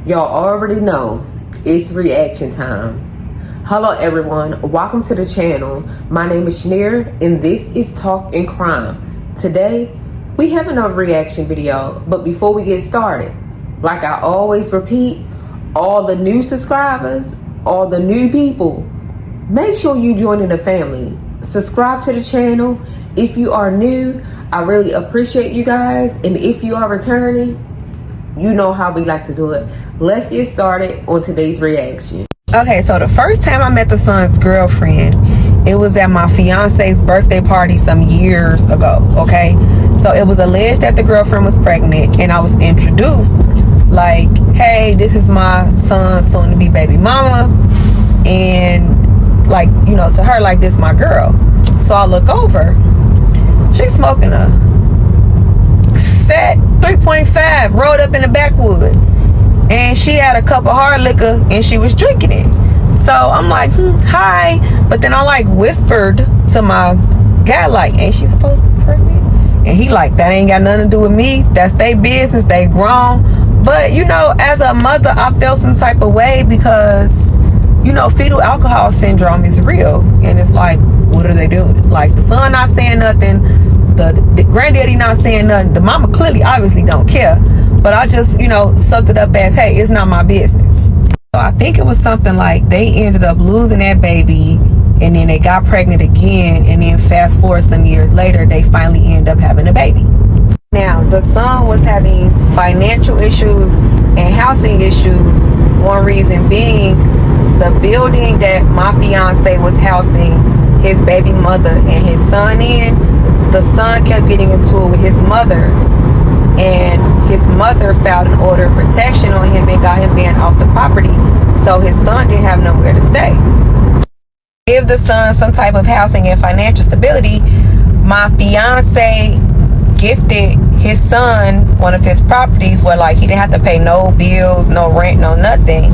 Y'all already know it's reaction time. Hello everyone, welcome to the channel. My name is Shaneria and this is Talk and Crime. Today we have another reaction video, but before we get started, like I always repeat, all the new subscribers, all the new people, make sure you join in the family. Subscribe to the channel. If you are new, I really appreciate you guys, and if you are returning, you know how we like to do it. Let's get started on today's reaction. Okay, so the first time I met the son's girlfriend, it was at my fiance's birthday party some years ago, okay? So it was alleged that the girlfriend was pregnant, and I was introduced like, hey, this is my son's soon-to-be baby mama, and like, you know, to her, like, this my girl. So I look over, she's smoking a fat 3.5 rolled up in the backwood, and she had a cup of hard liquor and she was drinking it. So I'm like, hi, but then I like whispered to my guy, like, ain't she supposed to be pregnant? And he like, that ain't got nothing to do with me, that's their business, they grown. But you know, as a mother, I felt some type of way because, you know, fetal alcohol syndrome is real, and it's like, what are they doing? Like, the son not saying nothing, the granddaddy not saying nothing, the mama clearly obviously don't care, but I just, you know, sucked it up as, hey, it's not my business. So I think it was something like they ended up losing that baby, and then they got pregnant again, and then fast forward some years later, they finally end up having a baby. Now the son was having financial issues and housing issues, one reason being the building that my fiance was housing his baby mother and his son in, the son kept getting into it with his mother, and his mother filed an order of protection on him and got him banned off the property, so his son didn't have nowhere to stay. Give the son some type of housing and financial stability, my fiance gifted his son one of his properties where, like, he didn't have to pay no bills, no rent, no nothing,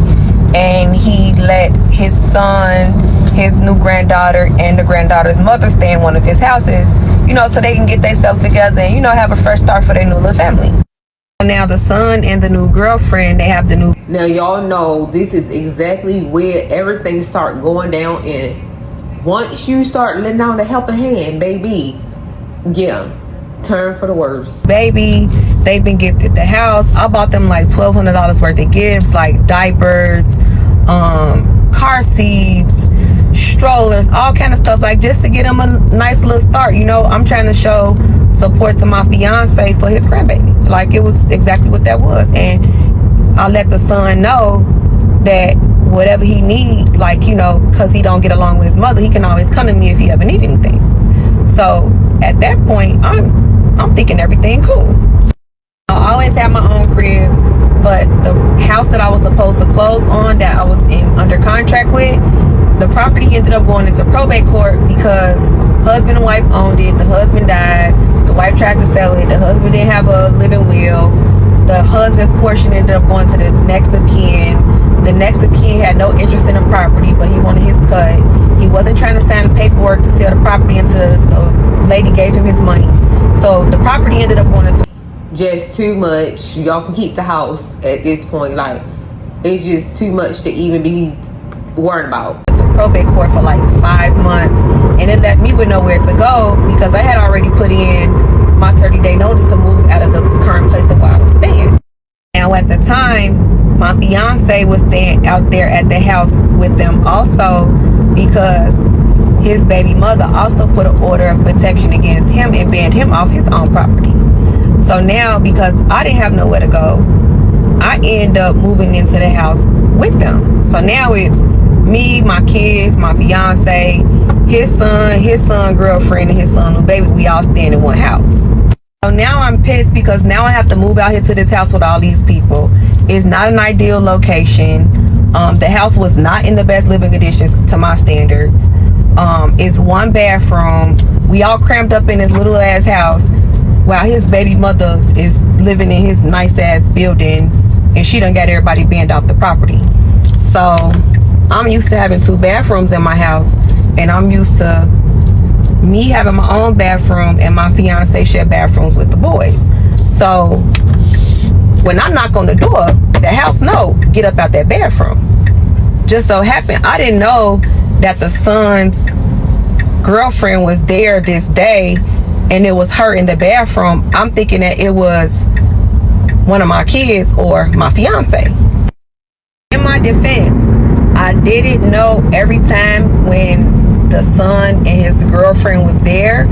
and he let his son, his new granddaughter, and the granddaughter's mother stay in one of his houses, you know, so they can get themselves together and, you know, have a fresh start for their new little family. Now the son and the new girlfriend, they have the new. Now y'all know this is exactly where everything start going down in. Once you start letting out a helping hand, baby, yeah, turn for the worst. Baby, they've been gifted the house. I bought them like $1,200 worth of gifts, like diapers, car seats, strollers, all kind of stuff, like just to get him a nice little start. You know, I'm trying to show support to my fiance for his grandbaby. Like, it was exactly what that was. And I let the son know that whatever he need, like, you know, because he don't get along with his mother, he can always come to me if he ever need anything. So at that point, I'm thinking everything cool. I always had my own crib, but the house that I was supposed to close on, that I was under contract with, the property ended up going into probate court because husband and wife owned it. The husband died. The wife tried to sell it. The husband didn't have a living will. The husband's portion ended up going to the next of kin. The next of kin had no interest in the property, but he wanted his cut. He wasn't trying to sign the paperwork to sell the property until the lady gave him his money. So the property ended up going into just too much. Y'all can keep the house at this point. Like, it's just too much to even be worried about. Probate court for like 5 months, and it left me with nowhere to go because I had already put in my 30-day notice to move out of the current place of where I was staying. Now at the time, my fiance was staying out there at the house with them also because his baby mother also put an order of protection against him and banned him off his own property. So now, because I didn't have nowhere to go, I end up moving into the house with them. So now it's me, my kids, my fiance, his son girlfriend, and his son new baby. We all staying in one house. So now I'm pissed because now I have to move out here to this house with all these people. It's not an ideal location. The house was not in the best living conditions to my standards. It's one bathroom. We all crammed up in this little ass house while his baby mother is living in his nice ass building, and she done got everybody banned off the property. So I'm used to having 2 bathrooms in my house, and I'm used to me having my own bathroom and my fiance share bathrooms with the boys. So when I knock on the door, the house know, get up out that bathroom. Just so happened, I didn't know that the son's girlfriend was there this day, and it was her in the bathroom. I'm thinking that it was one of my kids or my fiance. In my defense, I didn't know every time when the son and his girlfriend was there,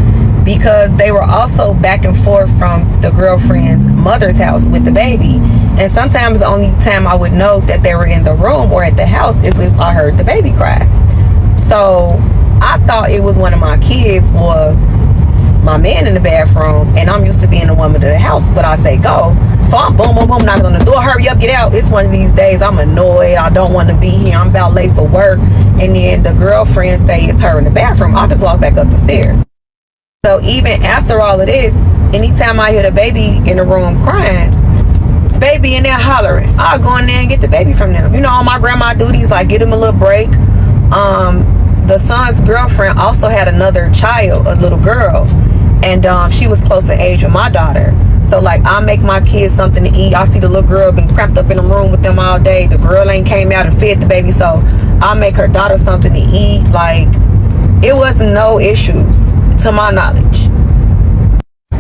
because they were also back and forth from the girlfriend's mother's house with the baby. And sometimes the only time I would know that they were in the room or at the house is if I heard the baby cry. So I thought it was one of my kids or my man in the bathroom, and I'm used to being the woman of the house, but I say go. So I'm boom, boom, boom, knocking on the door, hurry up, get out. It's one of these days I'm annoyed, I don't want to be here, I'm about late for work, and then the girlfriend say it's her in the bathroom. I'll just walk back up the stairs. So even after all of this, anytime I hear the baby in the room crying, baby in there hollering, I'll go in there and get the baby from them. You know, all my grandma duties, like get him a little break. The son's girlfriend also had another child, a little girl, and she was close in age with my daughter. So like I make my kids something to eat. I see the little girl been cramped up in the room with them all day. The girl ain't came out and fed the baby, so I make her daughter something to eat. Like it was no issues to my knowledge.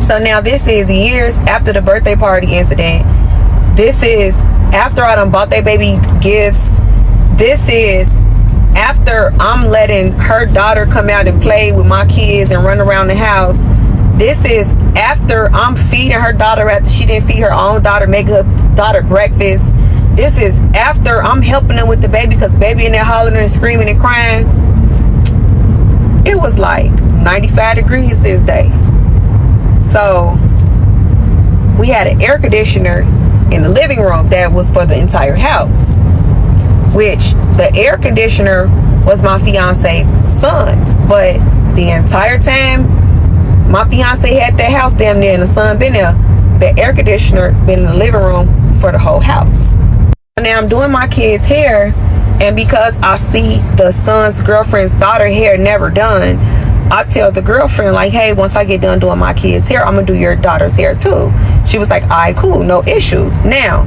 So now this is years after the birthday party incident. This is after I done bought that baby gifts. This is after I'm letting her daughter come out and play with my kids and run around the house. This is after I'm feeding her daughter after she didn't feed her own daughter, make her daughter breakfast. This is after I'm helping them with the baby, because baby in there hollering and screaming and crying. It was like 95 degrees this day. So we had an air conditioner in the living room that was for the entire house, which the air conditioner was my fiance's son's. But the entire time my fiance had that house damn near and the son been there, the air conditioner been in the living room for the whole house. Now I'm doing my kids' hair, and because I see the son's girlfriend's daughter hair never done, I tell the girlfriend like, hey, once I get done doing my kids' hair, I'm gonna do your daughter's hair too. She was like, all right, cool, no issue. Now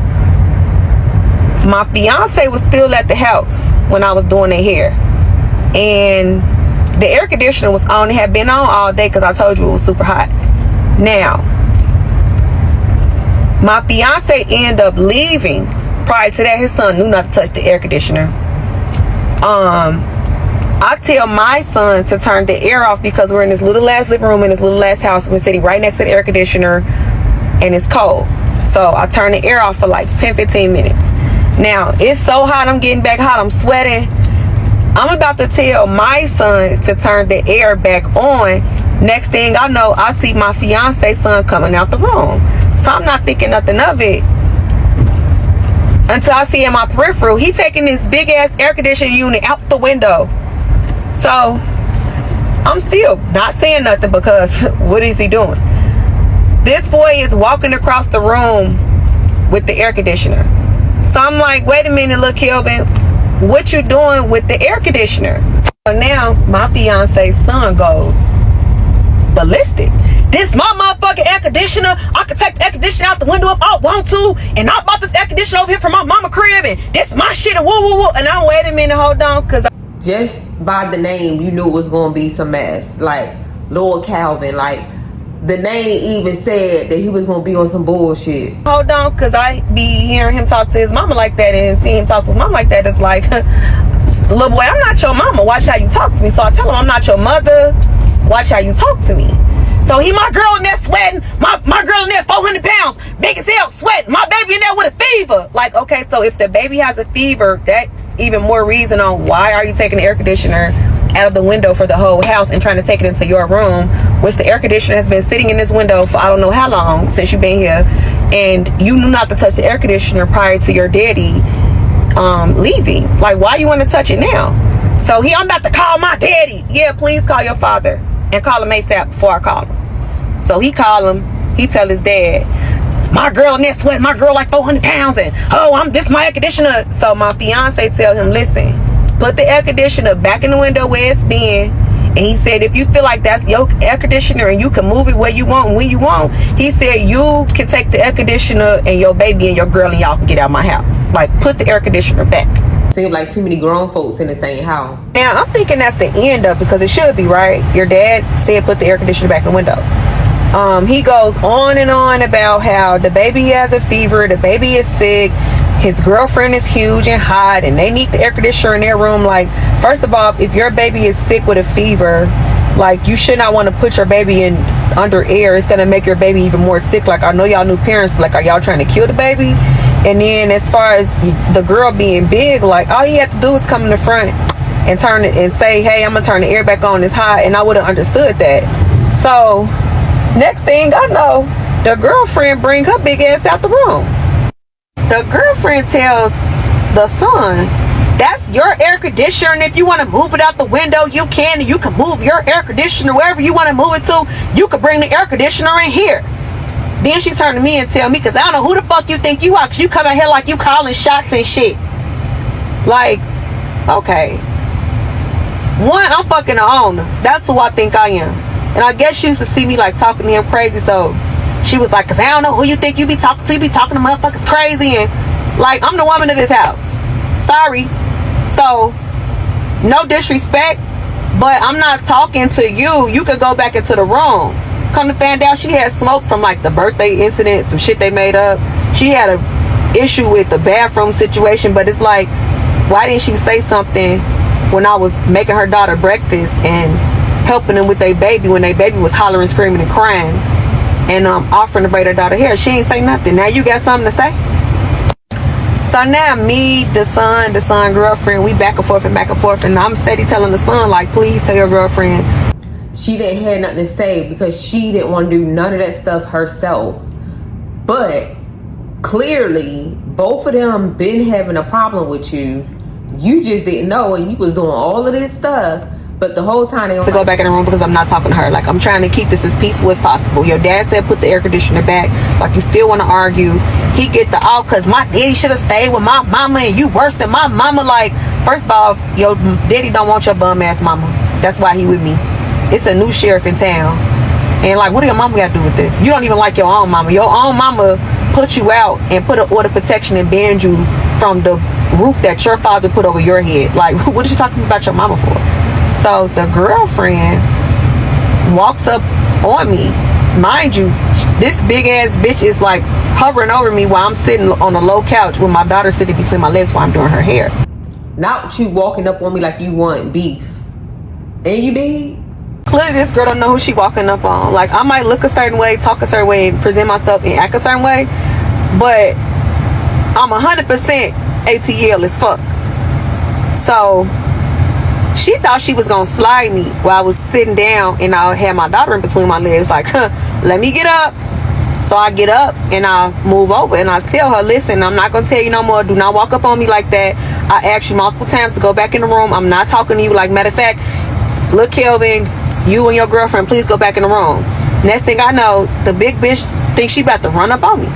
my fiance was still at the house when I was doing their hair, and the air conditioner was on, had been on all day because I told you it was super hot. Now my fiance ended up leaving. Prior to that, his son knew not to touch the air conditioner. I tell my son to turn the air off because we're in this little ass living room in this little ass house. We're sitting right next to the air conditioner and it's cold. So I turn the air off for like 10-15 minutes. Now it's so hot, I'm getting back hot, I'm sweating. I'm about to tell my son to turn the air back on. Next thing I know, I see my fiance's son coming out the room. So I'm not thinking nothing of it until I see in my peripheral, he taking this big ass air conditioning unit out the window. So I'm still not saying nothing because what is he doing? This boy is walking across the room with the air conditioner. So I'm like, wait a minute, look, Kelvin, what you doing with the air conditioner? So now my fiance's son goes ballistic. This my motherfucking air conditioner. I can take the air conditioner out the window if I want to, and I bought this air conditioner over here from my mama crib, and this my shit, and woo woo woo. And I'm, wait a minute, hold on, because just by the name you knew it was gonna be some mess. Like Lord Calvin, like the name even said that he was gonna be on some bullshit. Hold on, because I be hearing him talk to his mama like that, and seeing him talk to his mama like that is like, little boy, I'm not your mama, watch how you talk to me. So I tell him, I'm not your mother, watch how you talk to me. So he my girl in there sweating, my girl in there 400 pounds, big as hell, sweating, my baby in there with a fever. Like, okay, so if the baby has a fever, that's even more reason on why are you taking the air conditioner out of the window for the whole house and trying to take it into your room, which the air conditioner has been sitting in this window for I don't know how long since you've been here, and you knew not to touch the air conditioner prior to your daddy leaving. Like, why you want to touch it now? So I'm about to call my daddy. Yeah, please call your father and call him ASAP before I call him. So he call him, he tell his dad, my girl in there sweating, my girl like 400 pounds, and this my air conditioner. So my fiance tell him, listen, put the air conditioner back in the window where it's been. And he said, if you feel like that's your air conditioner and you can move it where you want and when you want, he said, you can take the air conditioner and your baby and your girl and y'all can get out of my house. Like, put the air conditioner back. Seems like too many grown folks in the same house. Now, I'm thinking that's the end of it, because it should be, right? Your dad said put the air conditioner back in the window. He goes on and on about how the baby has a fever, the baby is sick, his girlfriend is huge and hot, and they need the air conditioner in their room. Like, first of all, if your baby is sick with a fever, like, you should not want to put your baby in under air. It's going to make your baby even more sick. Like, I know y'all new parents, but like, are y'all trying to kill the baby? And then as far as the girl being big, like, all he had to do was come in the front and turn it and say, hey, I'm going to turn the air back on, it's hot. And I would have understood that. So next thing I know, the girlfriend bring her big ass out the room. The girlfriend tells the son, that's your air conditioner, and if you want to move it out the window, you can, and you can move your air conditioner wherever you want to move it to. You could bring the air conditioner in here. Then she turned to me and tell me, because I don't know who the fuck you think you are, because you come out here like you calling shots and shit. Like, okay. One, I'm fucking the owner. That's who I think I am. And I guess she used to see me like talking to him crazy, so she was like, because I don't know who you think you be talking to. You be talking to motherfuckers crazy. And like, I'm the woman of this house. Sorry. So, no disrespect, but I'm not talking to you. You could go back into the room. Come to find out, she had smoke from like the birthday incident, some shit they made up. She had a issue with the bathroom situation, but it's like, why didn't she say something when I was making her daughter breakfast and helping them with their baby when their baby was hollering, screaming, and crying, and offering to braid her daughter hair? She ain't say nothing. Now you got something to say? So now me, the son girlfriend, we back and forth, and I'm steady telling the son, like, please tell your girlfriend. She didn't have nothing to say because she didn't want to do none of that stuff herself. But clearly, both of them been having a problem with you. You just didn't know, and you was doing all of this stuff. But the whole time they to go back in the room, because I'm not talking to her. Like, I'm trying to keep this as peaceful as possible. Your dad said put the air conditioner back. Like, you still want to argue. He get the out because my daddy should have stayed with my mama and you worse than my mama. Like, first of all, your daddy don't want your bum ass mama. That's why he with me. It's a new sheriff in town. And like, what do your mama got to do with this? You don't even like your own mama. Your own mama put you out and put an order of protection and banned you from the roof that your father put over your head. Like, what are you talking about your mama for? So the girlfriend walks up on me. Mind you, this big ass bitch is like hovering over me while I'm sitting on a low couch with my daughter sitting between my legs while I'm doing her hair. Not you walking up on me like you want beef. And you did? Clearly this girl don't know who she walking up on. Like, I might look a certain way, talk a certain way, and present myself and act a certain way, but I'm 100% ATL as fuck. So she thought she was gonna slide me while I was sitting down and I had my daughter in between my legs, like, let me get up. So I get up and I move over and I tell her, listen, I'm not gonna tell you no more. Do not walk up on me like that. I asked you multiple times to go back in the room. I'm not talking to you. Like, matter of fact, look, Kelvin, you and your girlfriend, please go back in the room. Next thing I know, the big bitch thinks she about to run up on me.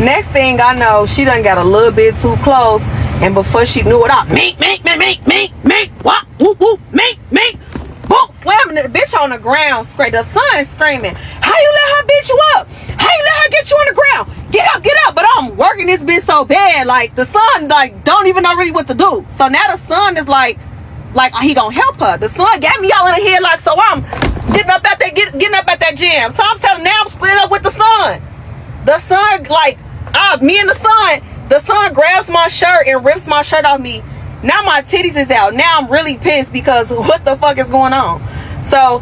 Next thing I know, she done got a little bit too close, and before she knew it, I what, whoop, whoop, boom, slamming the bitch on the ground. The son screaming, how you let her beat you up? How you let her get you on the ground? Get up. But I'm working this bitch so bad, like, the son, like, don't even know really what to do. So now the son is like he gonna help her. The son got me all in the head, like, so I'm getting up at that gym. So I'm telling, now I'm split up with the son. The son, like, me and the son grabs my shirt and rips my shirt off me. Now my titties is out. Now I'm really pissed because what the fuck is going on? So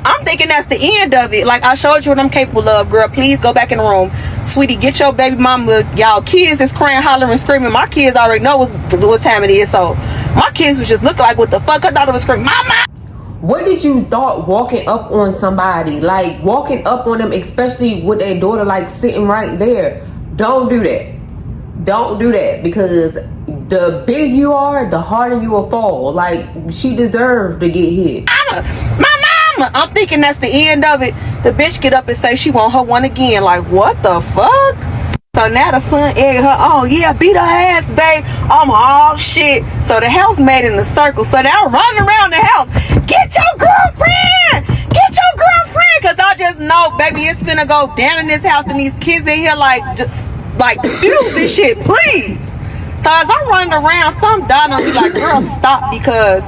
I'm thinking that's the end of it. Like, I showed you what I'm capable of, girl. Please go back in the room. Sweetie, get your baby mama. Y'all kids is crying, hollering, screaming. My kids already know what time it is. So my kids was just look like, what the fuck? I thought it was screaming, mama. What did you thought walking up on somebody, like walking up on them, especially with their daughter like sitting right there? Don't do that. Don't do that, because the bigger you are, the harder you will fall. Like, she deserved to get hit. My mama. I'm thinking that's the end of it. The bitch get up and say she want her one again. Like, what the fuck? So now the son egged her on. Yeah, beat her ass, babe. I'm all shit. So the house made in a circle. So now running around the house. Get your girlfriend. Get your girlfriend. Because I just know, baby, it's finna go down in this house. And these kids in here, like, just, like, defuse this shit, please. So as I'm running around, some dog on me like, girl, stop. Because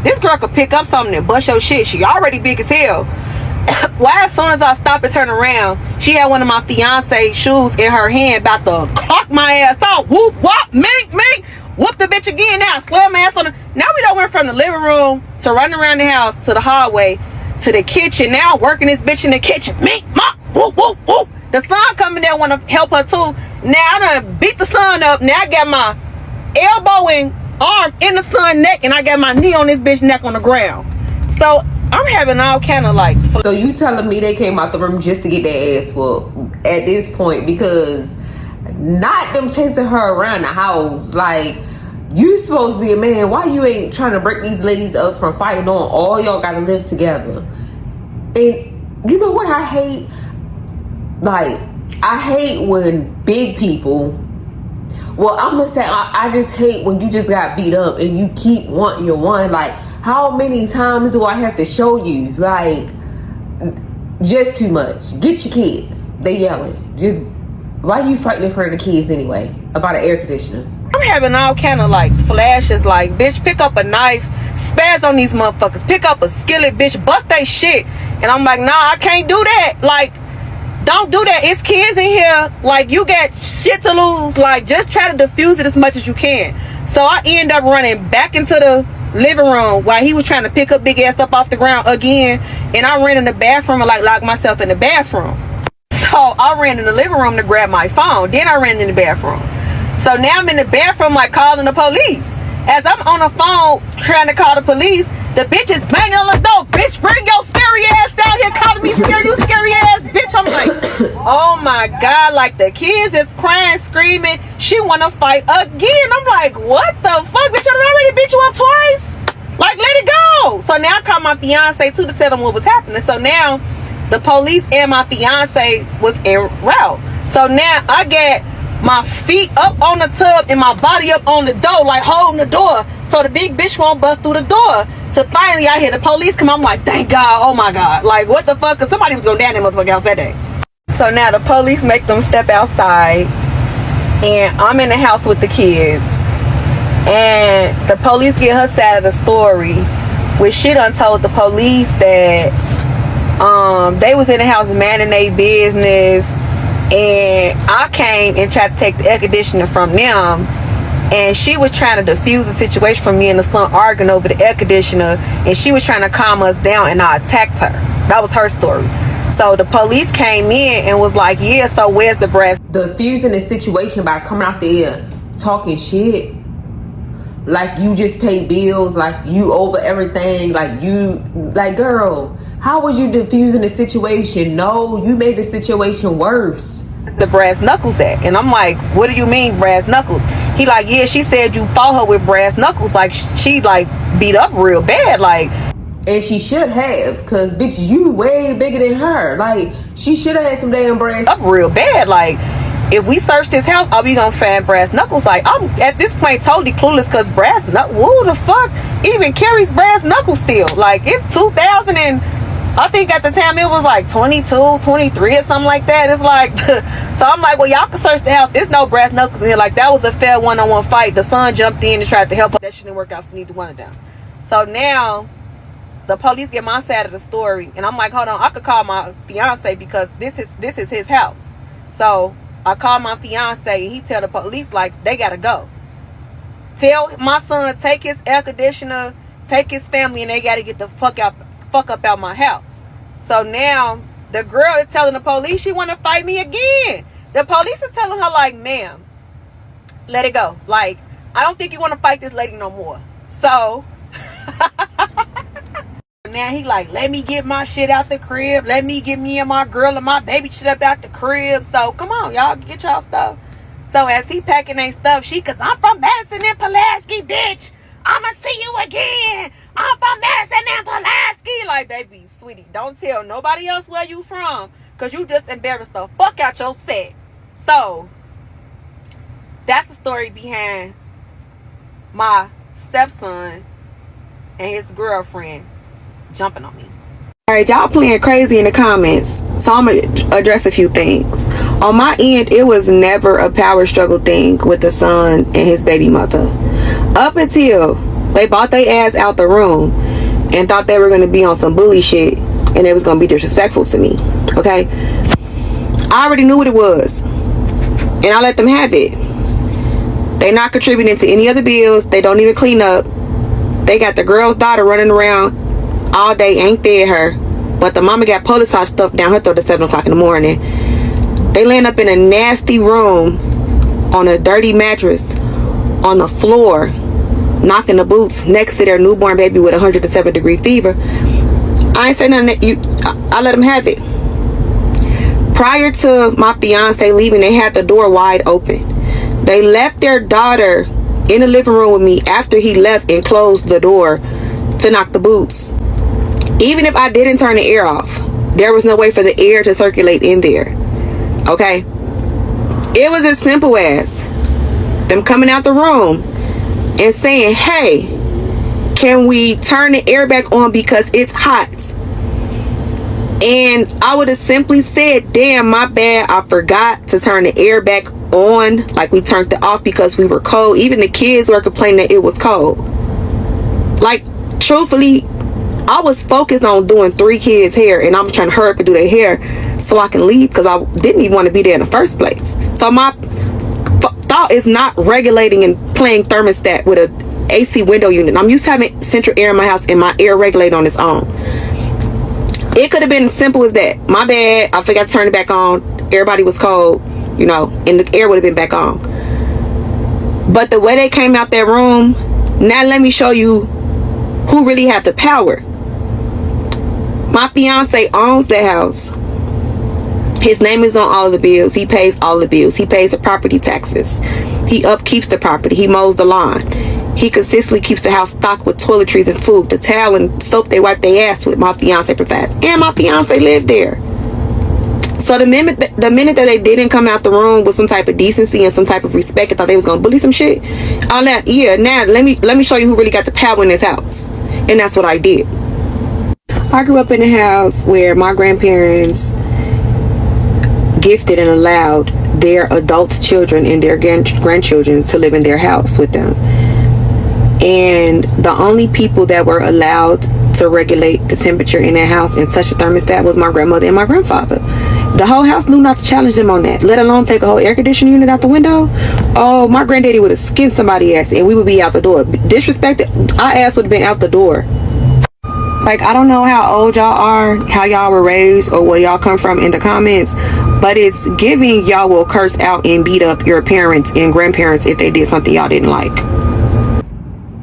this girl could pick up something and bust your shit. She already big as hell. Why as soon as I stop and turn around, she had one of my fiance shoes in her hand, about to clock my ass out. Whoop, whoop, mink, mink. Whoop the bitch again now. Slam my ass on the... Now we done went from the living room to running around the house to the hallway to the kitchen. Now working this bitch in the kitchen. Mink, mop, whoop, whoop, whoop. The son coming there want to help her too. Now I done beat the son up. Now I got my elbow and arm in the son's neck, and I got my knee on this bitch neck on the ground. So I'm having all kind of like... So you telling me they came out the room just to get their ass whooped at this point? Because not them chasing her around the house. Like, you supposed to be a man. Why you ain't trying to break these ladies up from fighting on? All y'all gotta live together. And you know what I hate? Like, I hate when big people... Well, I'm gonna say I just hate when you just got beat up and you keep wanting your one. Like, how many times do I have to show you? Like, just too much. Get your kids. They yelling. Just, why you fighting in front of the kids anyway? About an air conditioner. I'm having all kind of like flashes. Like, bitch, pick up a knife, spaz on these motherfuckers. Pick up a skillet, bitch, bust they shit. And I'm like, nah, I can't do that. Like, don't do that. It's kids in here. Like, you got shit to lose. Like, just try to diffuse it as much as you can. So I end up running back into the living room while he was trying to pick up big ass up off the ground again. And I ran in the bathroom and like locked myself in the bathroom. So I ran in the living room to grab my phone. Then I ran in the bathroom. So now I'm in the bathroom like calling the police. As I'm on the phone trying to call the police, the bitch is banging on the door. Bitch, bring your scary ass down here calling me scary, you scary ass bitch. I'm like, oh my God. Like, the kids is crying, screaming. She want to fight again. I'm like, what the fuck? Bitch, I already beat you up twice. Like, let it go. So now I called my fiance too to tell them what was happening. So now the police and my fiance was en route. So now I got my feet up on the tub and my body up on the door, like holding the door so the big bitch won't bust through the door. So finally I hear the police come. I'm like, thank God. Oh my God. Like, what the fuck? Because somebody was going down that motherfucker house that day. So now the police make them step outside, and I'm in the house with the kids, and the police get her side of the story, which she done told the police that they was in the house minding their business, and I came and tried to take the air conditioner from them, and she was trying to defuse the situation from me and the son arguing over the air conditioner, and she was trying to calm us down, and I attacked her. That was her story. So the police came in and was like, yeah, so where's the brass? Diffusing the situation by coming out there talking shit. Like, you just pay bills, like you over everything, like you, like, girl, how was you diffusing the situation? No, you made the situation worse. The brass knuckles at? And I'm like, what do you mean brass knuckles? He like, yeah, she said you fought her with brass knuckles. Like, she like beat up real bad. Like, and she should have, because bitch, you way bigger than her. Like, she should have had some damn brass up real bad. Like, if we search this house, are we gonna find brass knuckles? Like, I'm at this point totally clueless, because brass knuckles, who the fuck even carries brass knuckles still? Like, it's 2000 and I think at the time it was like 22, 23 or something like that. It's like, so I'm like, well, y'all can search the house. There's no brass knuckles in here. Like, that was a fair one-on-one fight. The son jumped in and tried to help her. That shit didn't work out for neither one of them. So now the police get my side of the story, and I'm like, hold on, I could call my fiance because this is his house. So I call my fiance, and he tell the police, like, they gotta go. Tell my son, take his air conditioner, take his family, and they gotta get the fuck up out my house. So now the girl is telling the police she want to fight me again. The police is telling her, like, ma'am, let it go. Like, I don't think you want to fight this lady no more. So now he like, let me get my shit out the crib. Let me get me and my girl and my baby shit up out the crib. So come on, y'all, get y'all stuff. So as he packing their stuff, cause I'm from Madison and Pulaski, bitch. I'ma see you again. I'm from Madison and Pulaski. Like, baby, sweetie, don't tell nobody else where you from, cause you just embarrassed the fuck out your set. So That's the story behind my stepson and his girlfriend jumping on me. Alright, y'all playing crazy in the comments, so I'm gonna address a few things. On my end, it was never a power struggle thing with the son and his baby mother. Up until they bought their ass out the room and thought they were gonna be on some bully shit and it was gonna be disrespectful to me. Okay? I already knew what it was. And I let them have it. They not contributing to any other bills. They don't even clean up. They got the girl's daughter running around all day, ain't fed her, but the mama got police stuff down her throat at 7 o'clock in the morning. They laying up in a nasty room on a dirty mattress on the floor, knocking the boots next to their newborn baby with 107-degree fever. I ain't say nothing. I let them have it. Prior to my fiance leaving, they had the door wide open. They left their daughter in the living room with me after he left and closed the door to knock the boots. Even if I didn't turn the air off, there was no way for the air to circulate in there. Okay? It was as simple as them coming out the room and saying, hey, can we turn the air back on because it's hot? And I would have simply said, damn, my bad, I forgot to turn the air back on. Like, we turned it off because we were cold. Even the kids were complaining that it was cold. Like, truthfully, I was focused on doing 3 kids' hair, and I'm trying to hurry up and do their hair so I can leave because I didn't even want to be there in the first place. So my thought is not regulating and playing thermostat with a AC window unit. I'm used to having central air in my house and my air regulate on its own. It could have been as simple as that. My bad, I forgot to turn it back on. Everybody was cold, you know, and the air would have been back on. But the way they came out that room, now let me show you who really have the power. My fiance owns the house. His name is on all the bills. He pays all the bills. He pays the property taxes. He upkeeps the property. He mows the lawn. He consistently keeps the house stocked with toiletries and food. The towel and soap they wipe their ass with, my fiance provides. And my fiance lived there. So the minute that they didn't come out the room with some type of decency and some type of respect and thought they was gonna bully some shit, all that, yeah, now let me show you who really got the power in this house. And that's what I did. I grew up in a house where my grandparents gifted and allowed their adult children and their grandchildren to live in their house with them. And the only people that were allowed to regulate the temperature in that house and touch the thermostat was my grandmother and my grandfather. The whole house knew not to challenge them on that, let alone take a whole air conditioning unit out the window. Oh, my granddaddy would have skinned somebody's ass and we would be out the door. Disrespected, our ass would have been out the door. Like, I don't know how old y'all are, how y'all were raised, or where y'all come from in the comments, but it's giving y'all will curse out and beat up your parents and grandparents if they did something y'all didn't like.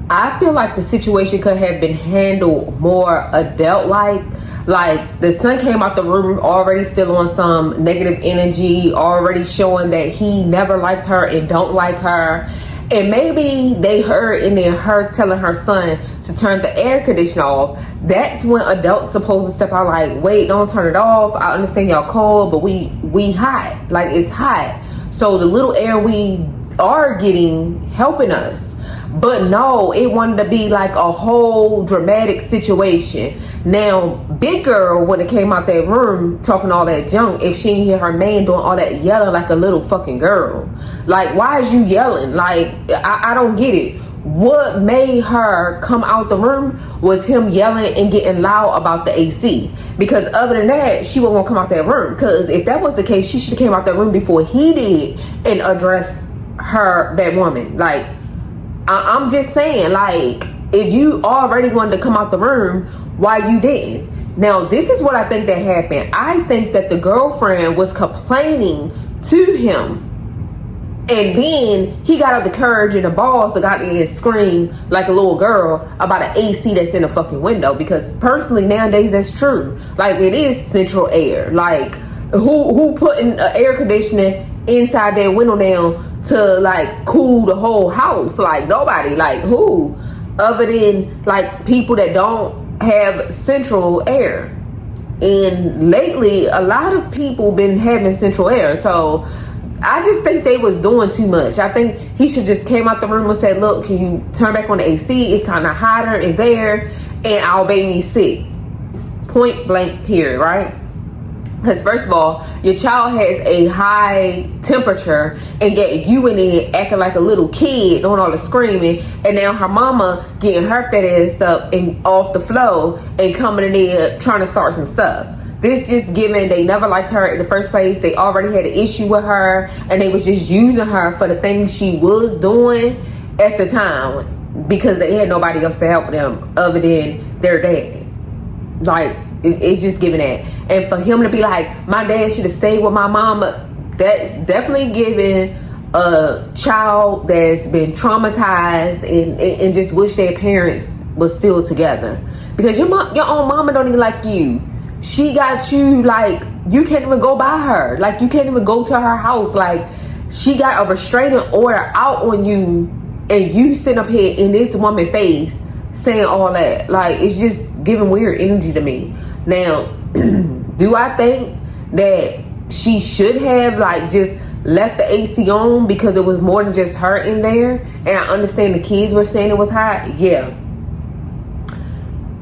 I feel like the situation could have been handled more adult-like. Like, the son came out the room already still on some negative energy, already showing that he never liked her and don't like her. And maybe they heard in there her telling her son to turn the air conditioner off. That's when adults supposed to step out like, wait, don't turn it off. I understand y'all cold, but we hot. Like, it's hot. So the little air we are getting helping us. But no, it wanted to be like a whole dramatic situation. Now, big girl, when it came out that room talking all that junk, if she didn't hear her man doing all that yelling like a little fucking girl. Like, why is you yelling? Like, I don't get it. What made her come out the room was him yelling and getting loud about the AC. Because other than that, she wouldn't want to come out that room. Because if that was the case, she should have came out that room before he did and addressed her, that woman. Like, I'm just saying, like, if you already wanted to come out the room, why you didn't? Now, this is what I think that happened. I think that the girlfriend was complaining to him. And then he got up the courage and the balls to got in and scream like a little girl about an AC that's in the fucking window. Because personally, nowadays, that's true. Like, it is central air. Like, who putting an air conditioner inside their window now to like cool the whole house? Like, nobody. Like, who other than like people that don't have central air? And lately a lot of people been having central air, so I just think they was doing too much. I think he should just came out the room and said, look, can you turn back on the AC? It's kind of hotter in there, and our baby's sick. Point blank, period, right? Because first of all, your child has a high temperature and get you in there acting like a little kid, doing all the screaming, and now her mama getting her fat ass up and off the floor and coming in there trying to start some stuff. This just given they never liked her in the first place. They already had an issue with her, and they was just using her for the things she was doing at the time because they had nobody else to help them other than their dad. Like, it's just giving that. And for him to be like, my dad should have stayed with my mama, that's definitely giving a child that's been traumatized and just wish their parents was still together. Because your own mama don't even like you. She got you, like, you can't even go by her. Like, you can't even go to her house. Like, she got a restraining order out on you, and you sitting up here in this woman's face saying all that. Like, it's just giving weird energy to me. Now, do I think that she should have, like, just left the AC on because it was more than just her in there? And I understand the kids were saying it was hot. Yeah.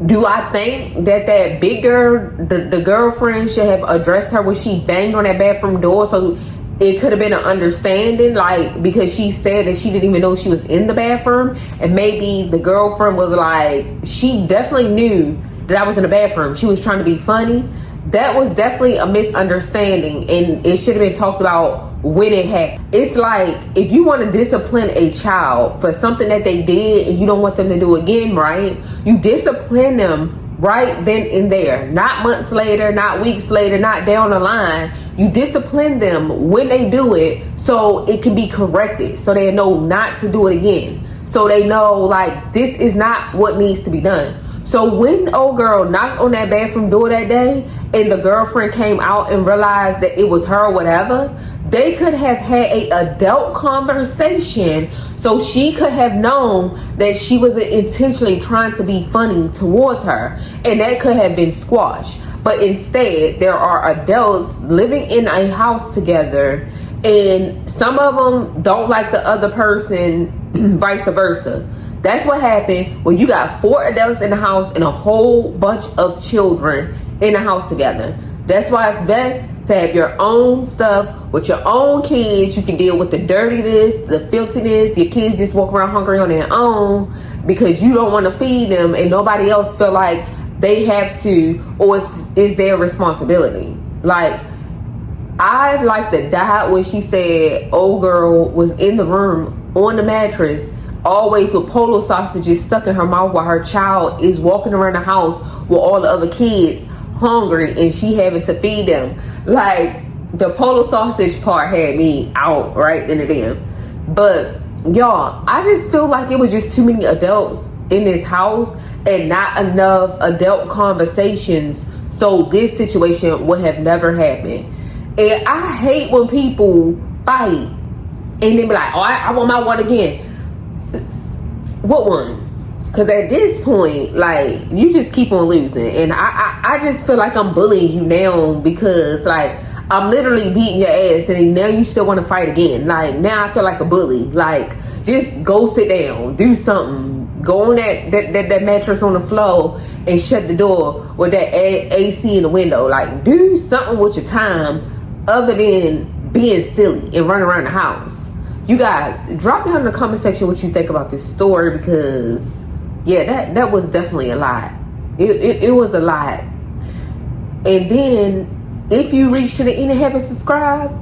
Do I think that big girl, the girlfriend, should have addressed her when she banged on that bathroom door so it could have been an understanding? Like, because she said that she didn't even know she was in the bathroom, and maybe the girlfriend was like, she definitely knew that I was in the bathroom. She was trying to be funny. That was definitely a misunderstanding, and it should have been talked about when it happened. It's like, if you want to discipline a child for something that they did and you don't want them to do again, right? You discipline them right then and there. Not months later, not weeks later, not down the line. You discipline them when they do it so it can be corrected, so they know not to do it again. So they know, like, this is not what needs to be done. So when old girl knocked on that bathroom door that day and the girlfriend came out and realized that it was her or whatever, they could have had a adult conversation so she could have known that she wasn't intentionally trying to be funny towards her, and that could have been squashed. But instead, there are adults living in a house together, and some of them don't like the other person, vice versa. That's what happened when you got 4 adults in the house and a whole bunch of children in the house together. That's why it's best to have your own stuff with your own kids. You can deal with the dirtiness, the filthiness. Your kids just walk around hungry on their own because you don't want to feed them and nobody else feel like they have to, or it's their responsibility. Like, I'd like to die when she said old girl was in the room on the mattress, always with polo sausages stuck in her mouth while her child is walking around the house with all the other kids hungry and she having to feed them. Like, the polo sausage part had me out right then and there. But y'all, I just feel like it was just too many adults in this house and not enough adult conversations, so this situation would have never happened. And I hate when people fight and then be like, oh, I want my one again. What one? Because at this point, like, you just keep on losing. And I just feel like I'm bullying you now because, like, I'm literally beating your ass and now you still want to fight again. Like, now I feel like a bully. Like, just go sit down, do something. Go on that mattress on the floor and shut the door with that AC in the window. Like, do something with your time other than being silly and running around the house. You guys, drop down in the comment section what you think about this story, because yeah, that was definitely a lot. It was a lot. And then if you reach to the end and haven't subscribed,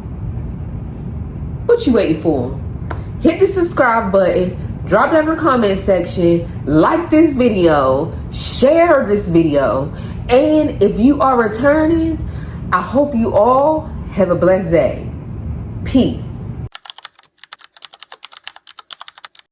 what you waiting for? Hit the subscribe button, drop down in the comment section, like this video, share this video, and if you are returning, I hope you all have a blessed day. Peace.